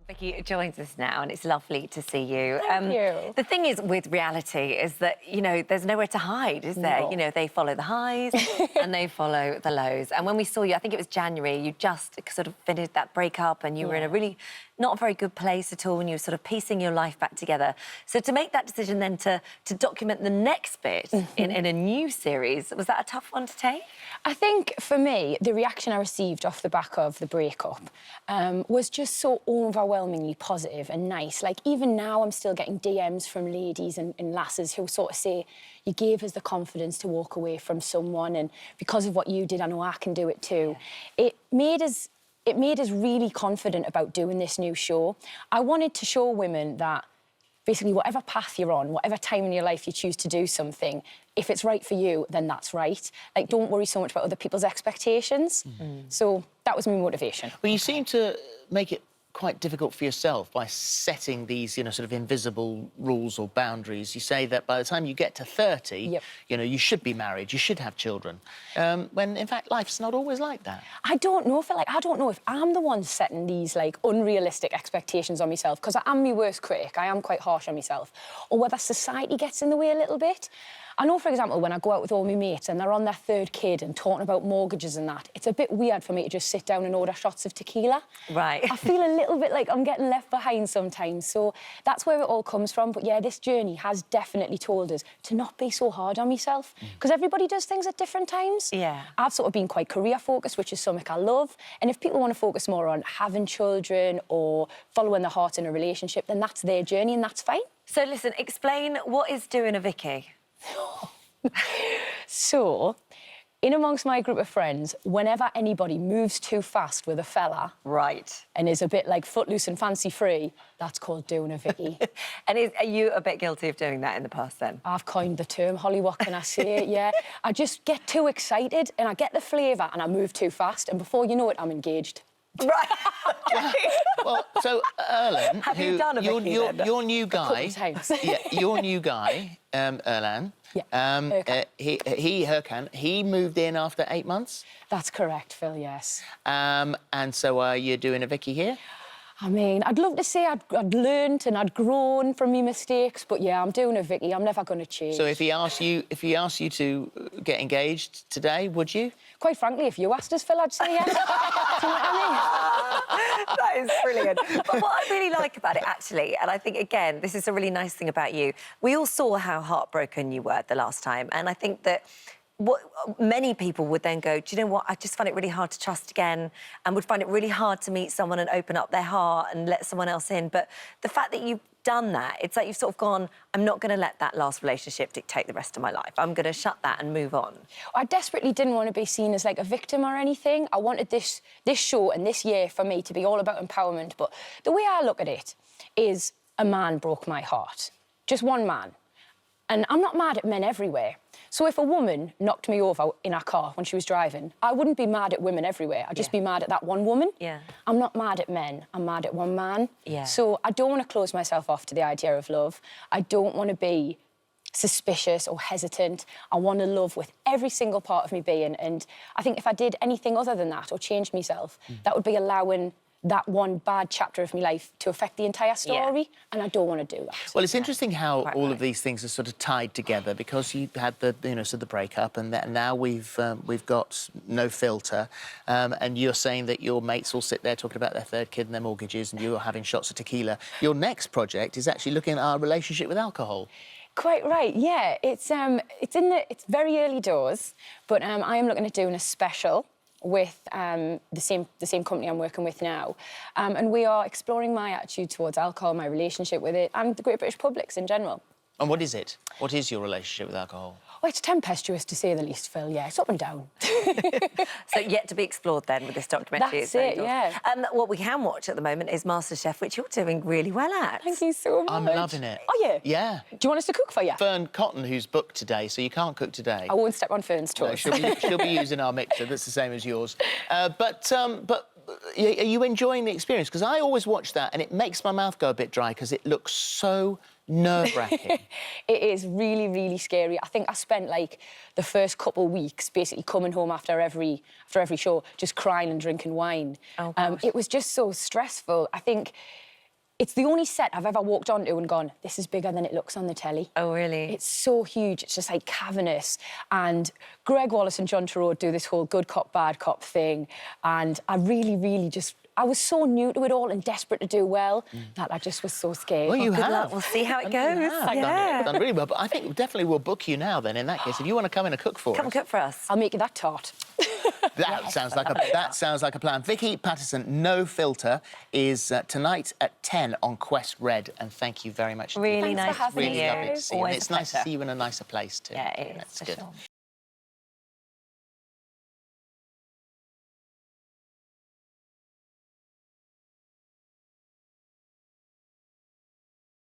Vicky joins us now, and it's lovely to see you. Thank you. The thing is with reality is that, you know, there's nowhere to hide, is there? No. You know, they follow the highs and they follow the lows. And when we saw you, I think it was January, you just sort of finished that breakup and you were in a really not a very good place at all, and you were sort of piecing your life back together. So to make that decision then to document the next bit in a new series, was that a tough one to take? I think, for me, the reaction I received off the back of the breakup was just so overwhelmingly positive and nice. Like, even now, I'm still getting DMs from ladies and lasses who sort of say, you gave us the confidence to walk away from someone, and because of what you did, I know I can do it too. It made us really confident about doing this new show. I wanted to show women that basically whatever path you're on, whatever time in your life you choose to do something, if it's right for you, then that's right. Like, don't worry so much about other people's expectations. So that was my motivation. Well, you seem to make it quite difficult for yourself by setting these, you know, sort of invisible rules or boundaries. You say that by the time you get to 30, you know, you should be married, you should have children, when, in fact, life's not always like that. I don't know if I'm the one setting these, like, unrealistic expectations on myself, because I am my worst critic. I am quite harsh on myself. Or whether society gets in the way a little bit. I know, for example, when I go out with all my mates and they're on their third kid and talking about mortgages and that, it's a bit weird for me to just sit down and order shots of tequila. Right. I feel a little bit like I'm getting left behind sometimes, so that's where it all comes from. But yeah, this journey has definitely told us to not be so hard on myself, because everybody does things at different times. Yeah. I've sort of been quite career-focused, which is something I love, and if people want to focus more on having children or following their heart in a relationship, then that's their journey and that's fine. So listen, explain what is doing a Vicky? So, in amongst my group of friends, whenever anybody moves too fast with a fella... Right. ...and is a bit, like, footloose and fancy-free, that's called doing a Vicky. And are you a bit guilty of doing that in the past, then? I've coined the term, Holly, what can I say? Yeah. I just get too excited and I get the flavour and I move too fast, and before you know it, I'm engaged. Right. Okay. Well, so Erlen, Have you done a Vicky, then? your new guy, A couple of times. yeah, your new guy, Erlen, he moved in after 8 months. That's correct, Phil, yes. And so are you doing a Vicky here? I mean, I'd love to say I'd learned and I'd grown from my mistakes, but yeah, I'm doing a Vicky. I'm never going to change. So if he asked you to get engaged today, would you? Quite frankly, if you asked us, Phil, I'd say yes. Do you know what I mean? That is brilliant. But what I really like about it, actually, and I think, again, this is a really nice thing about you, we all saw how heartbroken you were the last time, and I think that what many people would then go, do you know what, I just find it really hard to trust again, and would find it really hard to meet someone and open up their heart and let someone else in. But the fact that you've done that, it's like you've sort of gone, I'm not going to let that last relationship dictate the rest of my life. I'm going to shut that and move on. I desperately didn't want to be seen as, like, a victim or anything. I wanted this show and this year for me to be all about empowerment. But the way I look at it is a man broke my heart. Just one man. And I'm not mad at men everywhere. So if a woman knocked me over in her car when she was driving, I wouldn't be mad at women everywhere. I'd just be mad at that one woman. Yeah. I'm not mad at men. I'm mad at one man. Yeah. So I don't want to close myself off to the idea of love. I don't want to be suspicious or hesitant. I want to love with every single part of me being. And I think if I did anything other than that or changed myself, that would be allowing that one bad chapter of my life to affect the entire story, and I don't want to do that. Well, it's interesting how all of these things are sort of tied together, because you had the, you know, sort of the breakup, and now we've got No Filter, and you're saying that your mates will sit there talking about their third kid and their mortgages, and you're having shots of tequila. Your next project is actually looking at our relationship with alcohol. Quite right, yeah. It's very early doors, but I am looking at doing a special with the same company I'm working with now. And we are exploring my attitude towards alcohol, my relationship with it, and the Great British publics in general. And what is it? What is your relationship with alcohol? Oh, it's tempestuous, to say the least, Phil, yeah. It's up and down. So yet to be explored, then, with this documentary. That's it, yeah. What we can watch at the moment is MasterChef, which you're doing really well at. Thank you so much. I'm loving it. Are you? Yeah. Do you want us to cook for you? Fern Cotton, who's booked today, so you can't cook today. I won't step on Fern's toes. No, she'll be using our mixer. That's the same as yours. But are you enjoying the experience? Because I always watch that and it makes my mouth go a bit dry because it looks so nerve-wracking. It is really, really scary. I think I spent, like, the first couple of weeks basically coming home after every show, just crying and drinking wine. Oh, gosh. It was just so stressful. I think It's the only set I've ever walked onto and gone, this is bigger than it looks on the telly. Oh, really? It's so huge. It's just, like, cavernous. And Greg Wallace and John Turturro do this whole good cop, bad cop thing. And I really, really just... I was so new to it all and desperate to do well that I just was so scared. Well, you Good have. luck. We'll see how it goes. Yeah. Done really well. But I think definitely we'll book you now, then, in that case. If you want to come in and cook for us. Come and cook for us. I'll make you that tart. That sounds like a plan. Vicky Pattison, No Filter, is tonight at 10 on Quest Red. And thank you very much. Really Thanks for nice having to Really meet you. lovely to see you. And Always it's a nice to pleasure. see you in a nicer place, too. Yeah, it is, That's for good. sure.